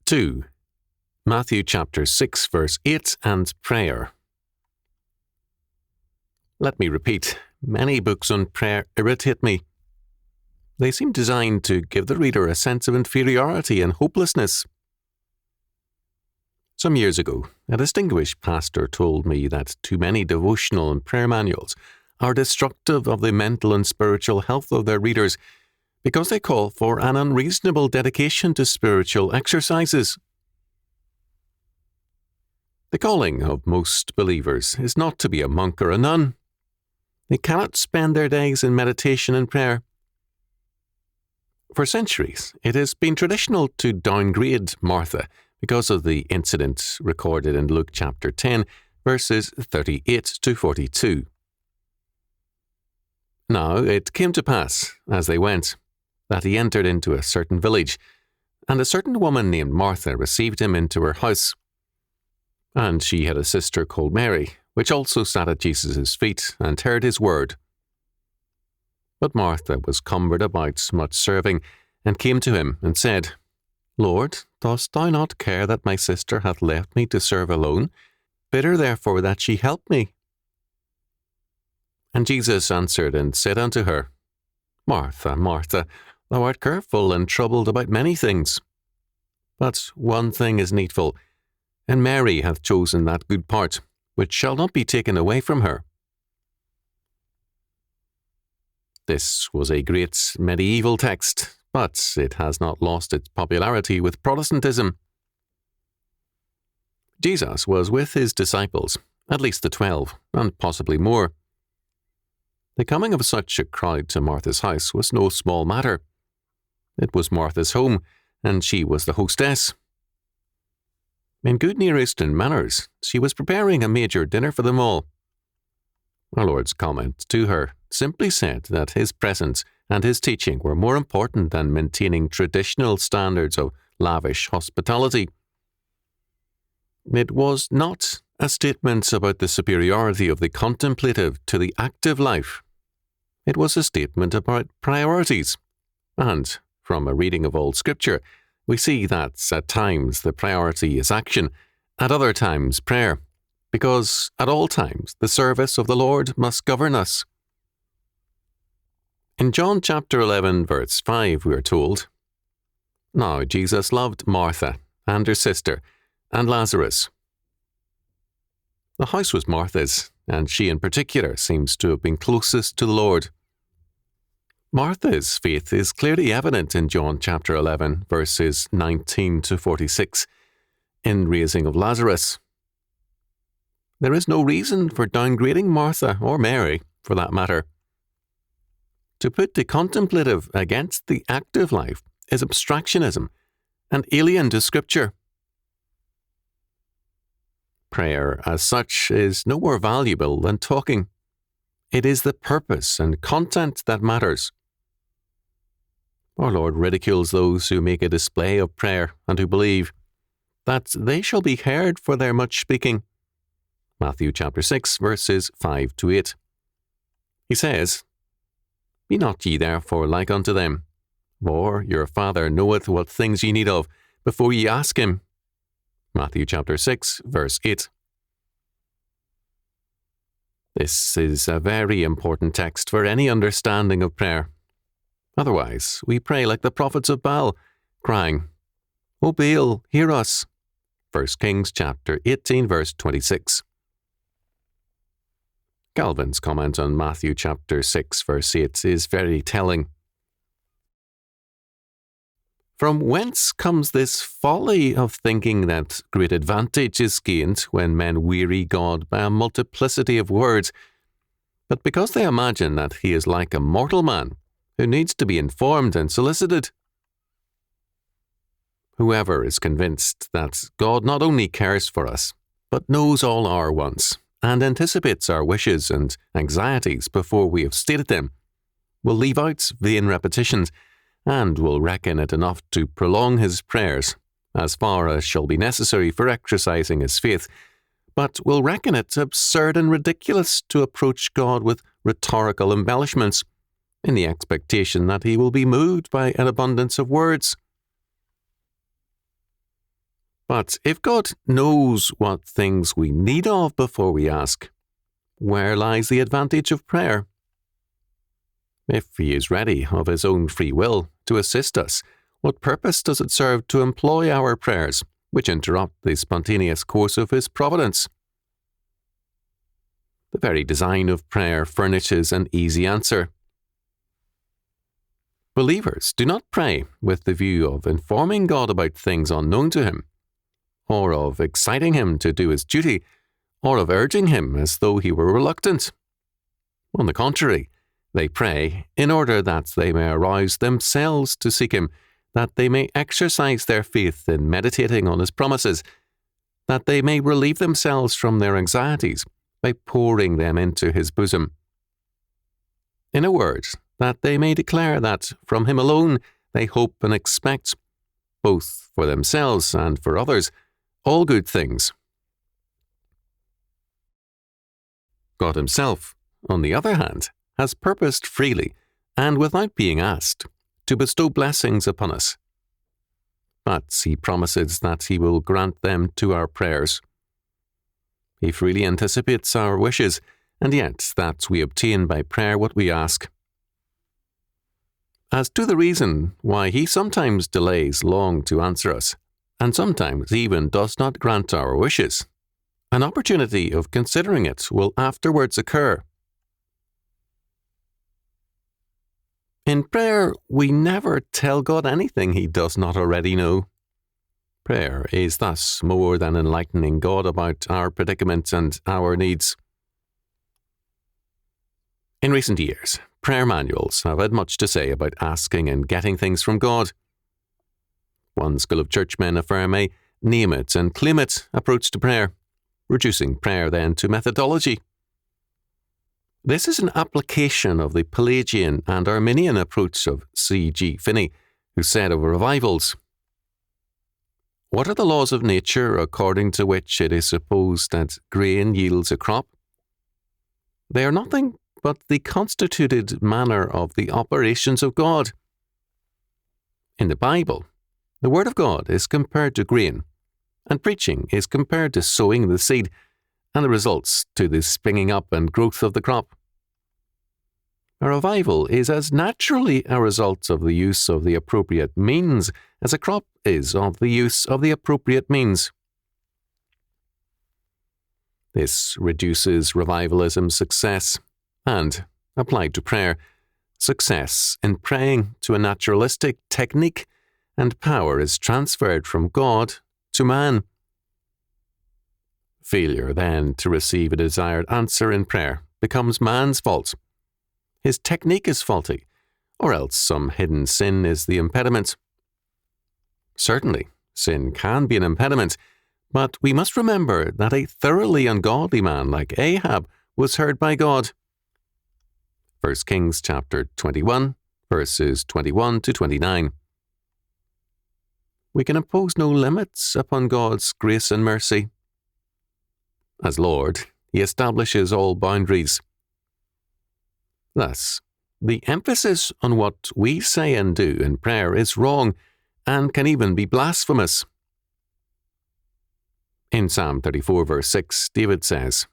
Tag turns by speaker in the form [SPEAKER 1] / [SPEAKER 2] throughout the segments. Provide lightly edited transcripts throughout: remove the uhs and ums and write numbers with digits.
[SPEAKER 1] 2. Matthew chapter 6 verse 8 and prayer. Let me repeat, many books on prayer irritate me. They seem designed to give the reader a sense of inferiority and hopelessness. Some years ago, a distinguished pastor told me that too many devotional and prayer manuals are destructive of the mental and spiritual health of their readers because they call for an unreasonable dedication to spiritual exercises. The calling of most believers is not to be a monk or a nun. They cannot spend their days in meditation and prayer. For centuries, it has been traditional to downgrade Martha because of the incident recorded in Luke chapter 10, verses 38 to 42. Now it came to pass, as they went, that he entered into a certain village, and a certain woman named Martha received him into her house. And she had a sister called Mary, which also sat at Jesus' feet and heard his word. But Martha was cumbered about much serving, and came to him and said, Lord, dost thou not care that my sister hath left me to serve alone? Bid her therefore that she help me. And Jesus answered and said unto her, Martha, Martha, thou art careful and troubled about many things. But one thing is needful, and Mary hath chosen that good part, which shall not be taken away from her. This was a great medieval text, but it has not lost its popularity with Protestantism. Jesus was with his disciples, at least the 12, and possibly more. The coming of such a crowd to Martha's house was no small matter. It was Martha's home, and she was the hostess. In good Near Eastern manners, she was preparing a major dinner for them all. Our Lord's comment to her simply said that his presence and his teaching were more important than maintaining traditional standards of lavish hospitality. It was not a statement about the superiority of the contemplative to the active life. It was a statement about priorities. And, from a reading of Old Scripture, we see that at times the priority is action, at other times prayer, because at all times the service of the Lord must govern us. In John chapter 11, verse 5, we are told, Now Jesus loved Martha and her sister and Lazarus. The house was Martha's, and she in particular seems to have been closest to the Lord. Martha's faith is clearly evident in John chapter 11, verses 19 to 46, in raising of Lazarus. There is no reason for downgrading Martha or Mary, for that matter. To put the contemplative against the active life is abstractionism and alien to Scripture. Prayer, as such, is no more valuable than talking. It is the purpose and content that matters. Our Lord ridicules those who make a display of prayer and who believe that they shall be heard for their much speaking. Matthew chapter 6, verses 5 to 8. He says, Be not ye therefore like unto them, for your Father knoweth what things ye need of before ye ask him. Matthew chapter 6, verse 8. This is a very important text for any understanding of prayer. Otherwise, we pray like the prophets of Baal, crying, O Baal, hear us. 1 Kings chapter 18, verse 26. Calvin's comment on Matthew chapter 6, verse 8 is very telling. From whence comes this folly of thinking that great advantage is gained when men weary God by a multiplicity of words, but because they imagine that he is like a mortal man who needs to be informed and solicited? Whoever is convinced that God not only cares for us, but knows all our wants and anticipates our wishes and anxieties before we have stated them, will leave out vain repetitions and will reckon it enough to prolong his prayers as far as shall be necessary for exercising his faith, but will reckon it absurd and ridiculous to approach God with rhetorical embellishments, in the expectation that he will be moved by an abundance of words. But if God knows what things we need of before we ask, where lies the advantage of prayer? If He is ready of His own free will to assist us, what purpose does it serve to employ our prayers, which interrupt the spontaneous course of His providence? The very design of prayer furnishes an easy answer. Believers do not pray with the view of informing God about things unknown to Him, or of exciting Him to do His duty, or of urging Him as though He were reluctant. On the contrary, they pray in order that they may arouse themselves to seek Him, that they may exercise their faith in meditating on His promises, that they may relieve themselves from their anxieties by pouring them into His bosom. In a word, that they may declare that from Him alone they hope and expect, both for themselves and for others, all good things. God Himself, on the other hand, has purposed freely, and without being asked, to bestow blessings upon us. But He promises that He will grant them to our prayers. He freely anticipates our wishes, and yet that we obtain by prayer what we ask. As to the reason why He sometimes delays long to answer us, and sometimes even does not grant our wishes, an opportunity of considering it will afterwards occur. In prayer, we never tell God anything He does not already know. Prayer is thus more than enlightening God about our predicament and our needs. In recent years, prayer manuals have had much to say about asking and getting things from God. One school of churchmen affirm a name it and claim it approach to prayer, reducing prayer then to methodology. This is an application of the Pelagian and Arminian approach of C.G. Finney, who said of revivals, "What are the laws of nature according to which it is supposed that grain yields a crop? They are nothing but the constituted manner of the operations of God. In the Bible, the Word of God is compared to grain, and preaching is compared to sowing the seed, and the results to the springing up and growth of the crop. A revival is as naturally a result of the use of the appropriate means as a crop is of the use of the appropriate means." This reduces revivalism's success, and, applied to prayer, success in praying to a naturalistic technique, and power is transferred from God to man. Failure, then, to receive a desired answer in prayer becomes man's fault. His technique is faulty, or else some hidden sin is the impediment. Certainly, sin can be an impediment, but we must remember that a thoroughly ungodly man like Ahab was heard by God. 1 Kings chapter 21, verses 21 to 29. We can impose no limits upon God's grace and mercy. As Lord, He establishes all boundaries. Thus, the emphasis on what we say and do in prayer is wrong and can even be blasphemous. In Psalm 34, verse 6, David says,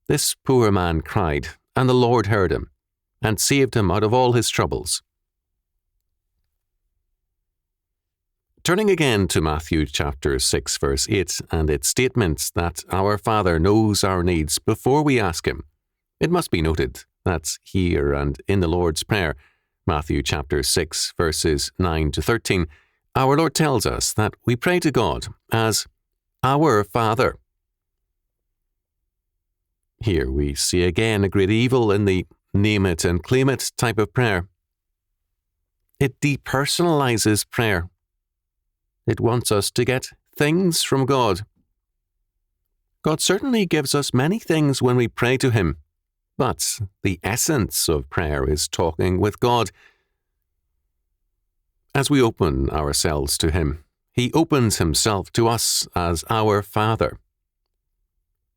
[SPEAKER 1] "This poor man cried, and the Lord heard him, and saved him out of all his troubles." Turning again to Matthew chapter 6, verse 8, and its statement that our Father knows our needs before we ask Him, it must be noted that here and in the Lord's Prayer, Matthew chapter 6, verses 9 to 13, our Lord tells us that we pray to God as our Father. Here we see again a great evil in the name it and claim it type of prayer. It depersonalizes prayer. It wants us to get things from God. God certainly gives us many things when we pray to Him, but the essence of prayer is talking with God. As we open ourselves to Him, He opens Himself to us as our Father.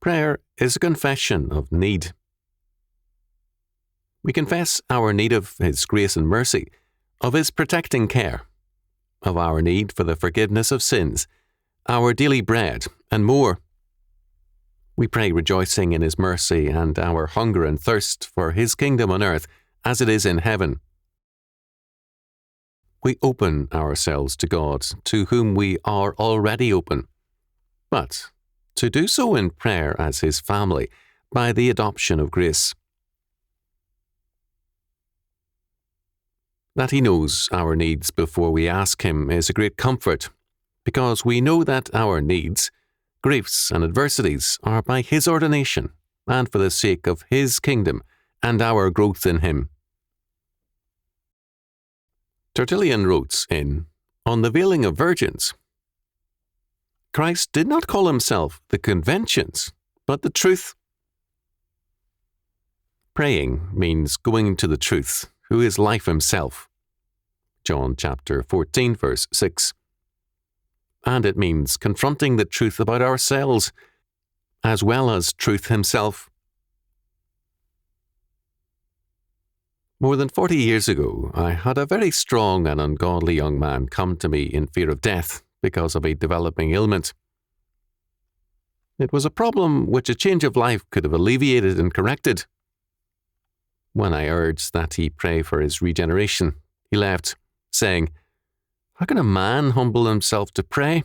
[SPEAKER 1] Prayer is a confession of need. We confess our need of His grace and mercy, of His protecting care, of our need for the forgiveness of sins, our daily bread, and more. We pray rejoicing in His mercy and our hunger and thirst for His kingdom on earth as it is in heaven. We open ourselves to God, to whom we are already open, but to do so in prayer as His family by the adoption of grace. That He knows our needs before we ask Him is a great comfort, because we know that our needs, griefs and adversities are by His ordination and for the sake of His kingdom and our growth in Him. Tertullian wrote in On the Veiling of Virgins, Christ did not call Himself the conventions, but the truth. Praying means going to the truth, who is life Himself. John chapter 14, verse 6. And it means confronting the truth about ourselves, as well as truth Himself. More than 40 years ago, I had a very strong and ungodly young man come to me in fear of death because of a developing ailment. It was a problem which a change of life could have alleviated and corrected. When I urged that he pray for his regeneration, he left, saying, "How can a man humble himself to pray?"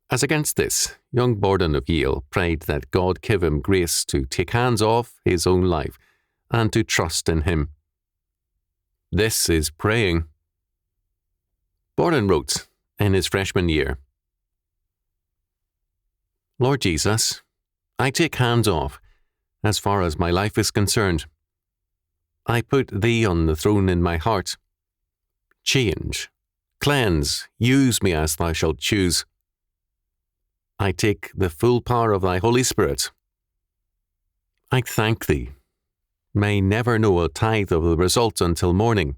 [SPEAKER 1] As against this, young Borden of Yale prayed that God give him grace to take hands off his own life and to trust in Him. This is praying. Borden wrote in his freshman year, "Lord Jesus, I take hands off as far as my life is concerned. I put Thee on the throne in my heart. Change, cleanse, use me as Thou shalt choose. I take the full power of Thy Holy Spirit. I thank Thee. May never know a tithe of the result until morning."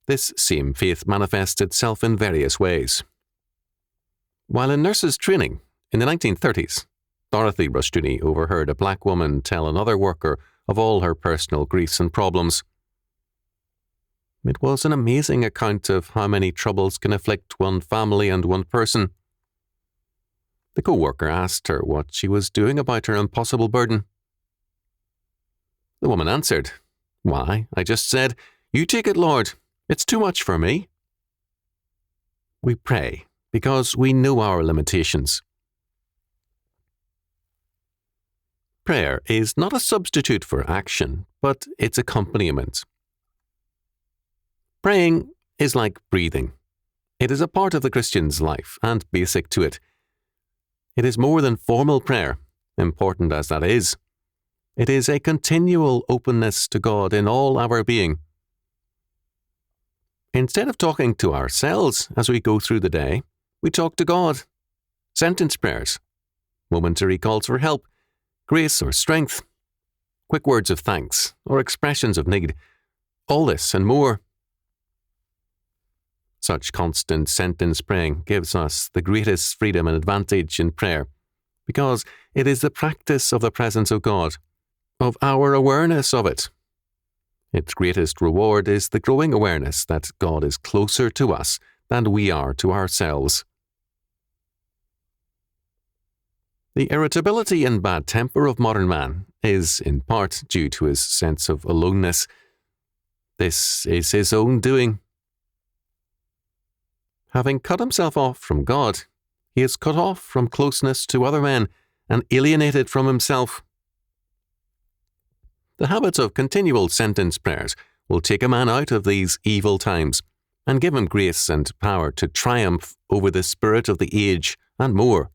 [SPEAKER 1] This same faith manifests itself in various ways. While in nurses' training in the 1930s, Dorothy Rushdoony overheard a black woman tell another worker of all her personal griefs and problems. It was an amazing account of how many troubles can afflict one family and one person. The co-worker asked her what she was doing about her impossible burden. The woman answered, "Why, I just said, 'You take it, Lord. It's too much for me.'" We pray because we know our limitations. Prayer is not a substitute for action, but its accompaniment. Praying is like breathing. It is a part of the Christian's life and basic to it. It is more than formal prayer, important as that is. It is a continual openness to God in all our being. Instead of talking to ourselves as we go through the day, we talk to God. Sentence prayers, momentary calls for help, grace or strength, quick words of thanks or expressions of need, all this and more. Such constant sentence praying gives us the greatest freedom and advantage in prayer, because it is the practice of the presence of God, of our awareness of it. Its greatest reward is the growing awareness that God is closer to us than we are to ourselves. The irritability and bad temper of modern man is, in part, due to his sense of aloneness. This is his own doing. Having cut himself off from God, he is cut off from closeness to other men and alienated from himself. The habit of continual sentence prayers will take a man out of these evil times and give him grace and power to triumph over the spirit of the age and more.